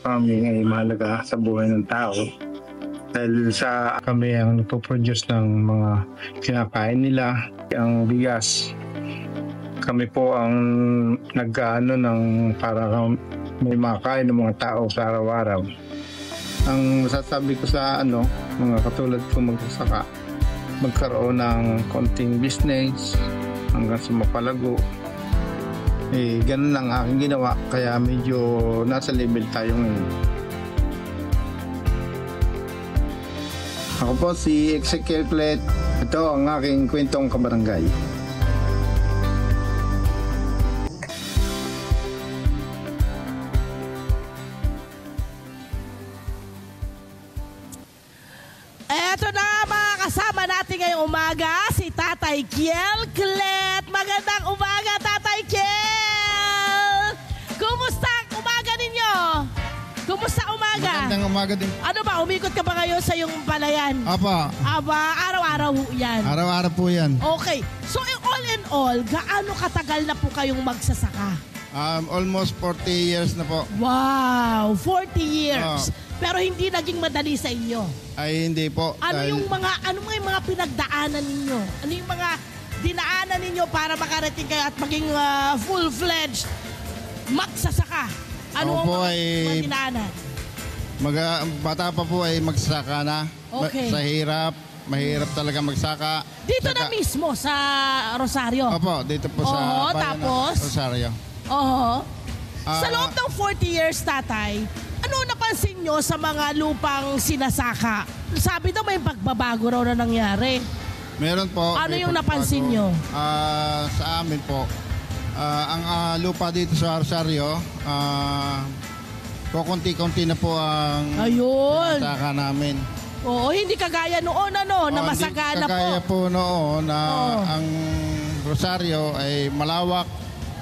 farming ay mahalaga sa buhay ng tao. Dahil sa kami ang nagpo-produce ng mga kinakain nila, ang bigas. Kami po ang nag-ano ng para may makain ng mga tao sa araw-araw. Ang masasabi ko sa mga katulad ko magsasaka, magkaroon ng konting business hanggang sa mapalago. Ganun lang aking ginawa, kaya medyo nasa level tayo ngayon. Ako po si Ezekiel Clet. Ito ang aking kwentong kabarangay. Eto na mga kasama natin ngayong umaga, si Tatay Kiel Clet. Magandang umaga, Tatay Kiel! Kumusta ang umaga ninyo? Kumusta umaga? Magandang umaga din. Ano ba, umikot ka ba ngayon sa iyong palayan? Apa. Aba, araw-araw yan. Araw-araw po yan. Okay. So all in all, gaano katagal na po kayong magsasaka? Almost 40 years na po. Wow, 40 years. Pero hindi naging madali sa inyo. Ay, hindi po. Ano yung mga pinagdaanan ninyo? Ano yung mga dinaanan ninyo para makarating kayo at maging full-fledged magsasaka? Ano ang mga dinaanan? Bata pa po ay magsasaka na. Okay. Sa hirap. Mahirap talaga magsaka. Dito na mismo sa Rosario? Opo, dito po sa bayan tapos? ng Rosario. Oo. Sa loob ng 40 years, Tatay, ano napansin nyo sa mga lupang sinasaka? Sabi daw may pagbabago raw na nangyari. Meron po. Ano yung napansin nyo? Sa amin po, ang lupa dito sa Rosario, kukunti-kunti na po ang sinasaka namin. Oo, hindi kagaya noon na masagana po. Kagaya po noon na ang Rosario ay malawak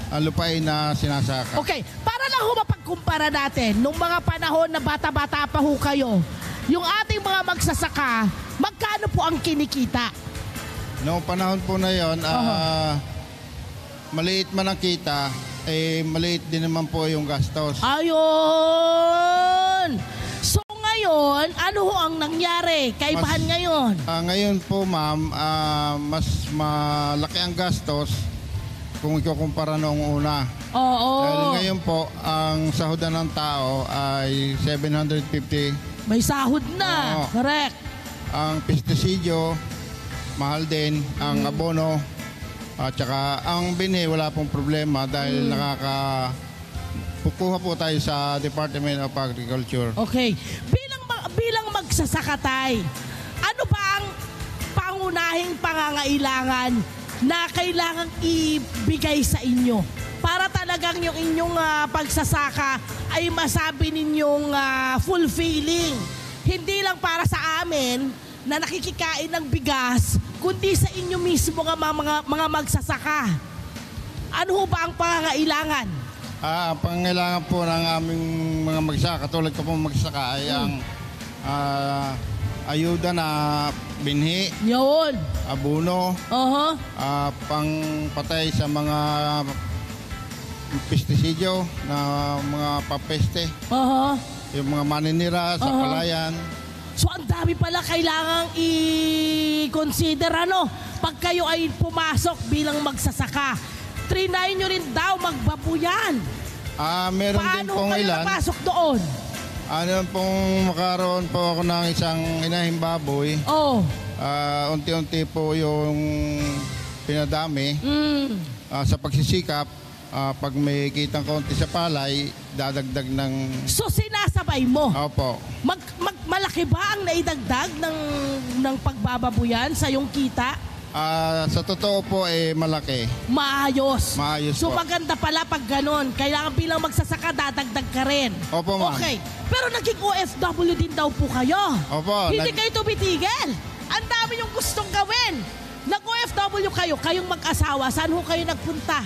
ang lupain na sinasaka. Okay, para lang mapagkumpara natin, nung mga panahon na bata-bata pa ho kayo, yung ating mga magsasaka, magkano po ang kinikita? Noong panahon po na yon, maliit man ang kita, maliit din naman po yung gastos. Ayun! So ngayon, ano ho ang nangyari? Kaibahan ngayon? Ngayon po ma'am, mas malaki ang gastos kung ikukumpara noong una. Oo. Dahil ngayon po, ang sahudan ng tao ay 750. May sahod na. Oo. Correct. Ang pestisidyo, mahal din. Ang abono, at saka ang binhi, wala pong problema dahil kukuha po tayo sa Department of Agriculture. Okay. Bilang magsasaka, Tay, ano ba ang pangunahing pangangailangan na kailangang ibigay sa inyo para talagang yung inyong pagsasaka ay masabi ninyong fulfilling? Hindi lang para sa amin na nakikikain ng bigas, kundi sa inyo mismo mga magsasaka. Ano ho ba ang pangangailangan? Ang pangangailangan po ng aming mga magsasaka, katulad ko po magsasaka, ay ang ayuda na binhi, yun, abono, pangpatay sa mga pestisidyo na mga papeste, yung mga maninira sa palayan. So ang dami pala kailangang i-consider pag kayo ay pumasok bilang magsasaka. Trinay nyo rin daw magbabuyan. Meron din pong kayo ilan. napasok doon? Pong makaroon po ako ng isang inahing baboy. Unti-unti po yung pinadami. Sa pagsisikap, pag may kitang konti sa palay, dadagdag ng... So sinasabay mo? Opo. Malaki ba ang naidagdag ng pagbababuyan sa iyong kita? Sa totoo po, malaki. Maayos. Maayos so po. maganda pala pag ganun. Kailangan bilang magsasaka, dadagdag ka rin. Opo, ma'am. Okay. Pero naging OFW din daw po kayo. Opo. Hindi kayo tumitigil. Ang dami yung gustong gawin. Nag-OFW kayo, kayong mag-asawa. Saan ho kayo nagpunta?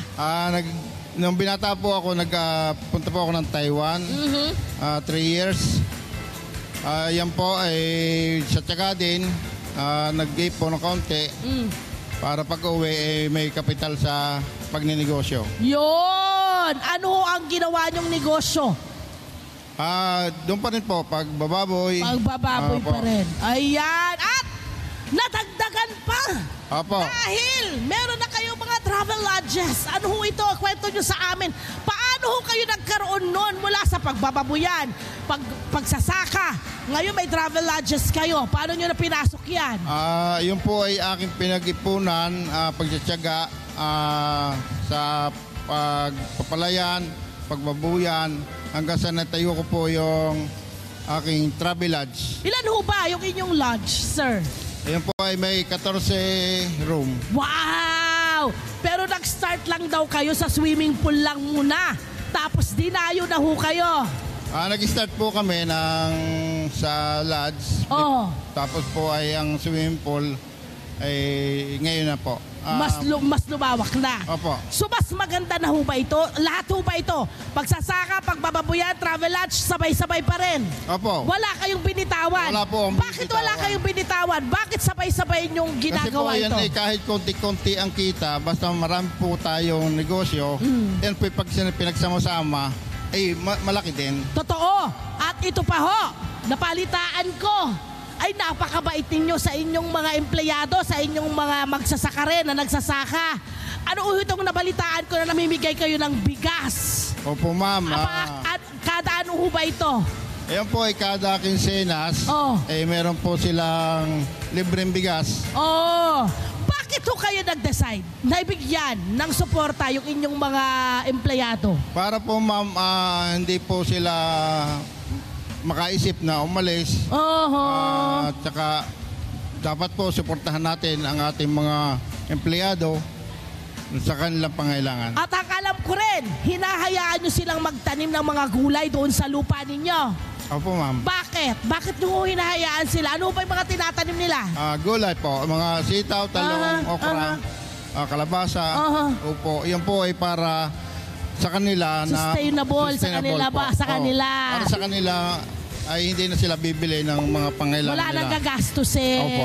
Nung binata po ako, nagpunta po ako ng Taiwan. 3 years. Yan po ay sa tiyaga din. Nag-gave po ng kaunti para pag-uwi may kapital sa pagninegosyo. Yun! Ano ang ginawa niyong negosyo? Doon pa rin po, pagbababoy. Pagbababoy Opo. pa rin. Ayan. At nadagdagan pa. Opo. Dahil meron na kayong mga travel lodges. Ano ho ito? Kwento nyo sa amin. Paano ho kayo nagkaroon nun mula sa pagbababuyan, pagsasaka? Ngayon may travel lodges kayo. Paano nyo na pinasok yan? Yun po ay aking pinag-ipunan, pagtsatsaga sa pagpapalayan, pagbabuyan, hanggang sa natayo ko po yung aking travel lodge. Ilan ho ba yung inyong lodge, sir? Ayun po ay may 14 room. Wow! Pero nag-start lang daw kayo sa swimming pool lang muna. Tapos dinayo na ho kayo. Nag-start po kami sa lodge. Oh. Tapos po ay ang swimming pool ay ngayon na po. Mas lumawak na. Opo. So mas maganda na ho ba ito? Lahat ho ba ito? Pagsasaka, pagbababuyan, travel lodge, sabay-sabay pa rin. Opo. Wala kayong binitawan. Wala po akong Bakit wala binitawan. kayong binitawan? Bakit sabay-sabay yung Kasi po ginagawa yan ito? ay kahit konti-konti ang kita, basta marami po tayong negosyo, yan po pag pinagsama-sama, ay malaki din. Totoo. At ito pa ho, napalitaan ko. Ay napakabait ninyo sa inyong mga empleyado, sa inyong mga magsasaka rin na nagsasaka. Ano itong nabalitaan ko na namimigay kayo ng bigas? Opo, ma'am. At kada ano ho ba ito? Ayan po ay kada quincenas, Oh. meron po silang libreng bigas. Oh, bakit ho kayo nag-decide na ibigyan ng suporta yung inyong mga empleyado? Para po, ma'am, hindi po sila makaisip na umalis. At saka dapat po suportahan natin ang ating mga empleyado sa kanilang pangailangan. At ang alam ko rin, hinahayaan nyo silang magtanim ng mga gulay doon sa lupa ninyo. Opo, ma'am. Bakit? Bakit nyo hinahayaan sila? Ano ba yung mga tinatanim nila? Gulay po, mga sitaw, talong, okra, kalabasa. Opo, yan po ay para sa kanila na Sustainable sa kanila po. ba? Sa kanila. Para sa kanila ay hindi na sila bibili ng mga pangailangan Wala nila. nang gagastusin. Opo.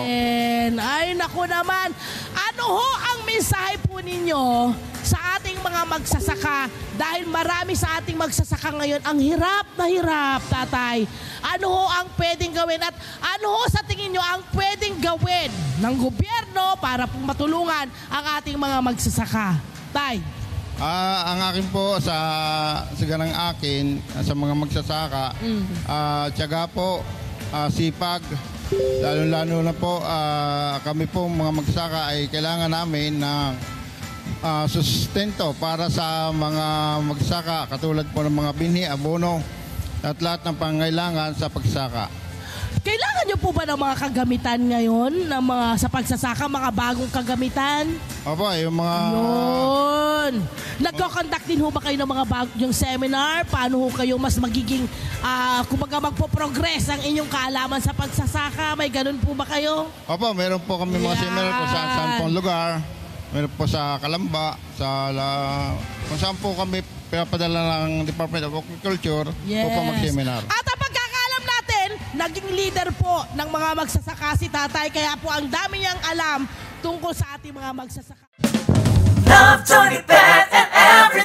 Ay, naku naman. Ano ho ang mensahe po ninyo sa ating mga magsasaka? Dahil marami sa ating magsasaka ngayon ang hirap na hirap, tatay. Ano ho ang pwedeng gawin at ano ho sa tingin nyo ang pwedeng gawin ng gobyerno para po matulungan ang ating mga magsasaka? Tay. Ang akin po sa ganang akin, sa mga magsasaka, tiyaga po, sipag, lalo-lalo na po kami po mga magsasaka ay kailangan namin ng sustento para sa mga magsasaka, katulad po ng mga binhi, abono, at lahat ng pangailangan sa pagsasaka. Kailangan nyo po ba ng mga kagamitan ngayon ng mga sa pagsasaka, mga bagong kagamitan? Opo, yung mga... Yun. Nagko-conduct din ho ba kayo ng mga bagong seminar? Paano ho kayo mas magiging, kumbaga magpo-progress ang inyong kaalaman sa pagsasaka? May ganun po ba kayo? Opo, meron po kami mga Yan. seminar kung saan pong lugar. Meron po sa Kalamba, kung saan po kami pinapadala ng Department of Agriculture po mag-seminar. At ang pagkakaalam natin, naging leader po ng mga magsasaka si tatay. Kaya po ang dami niyang alam tungkol sa ating mga magsasaka. Love, Tony, Beth, and everything.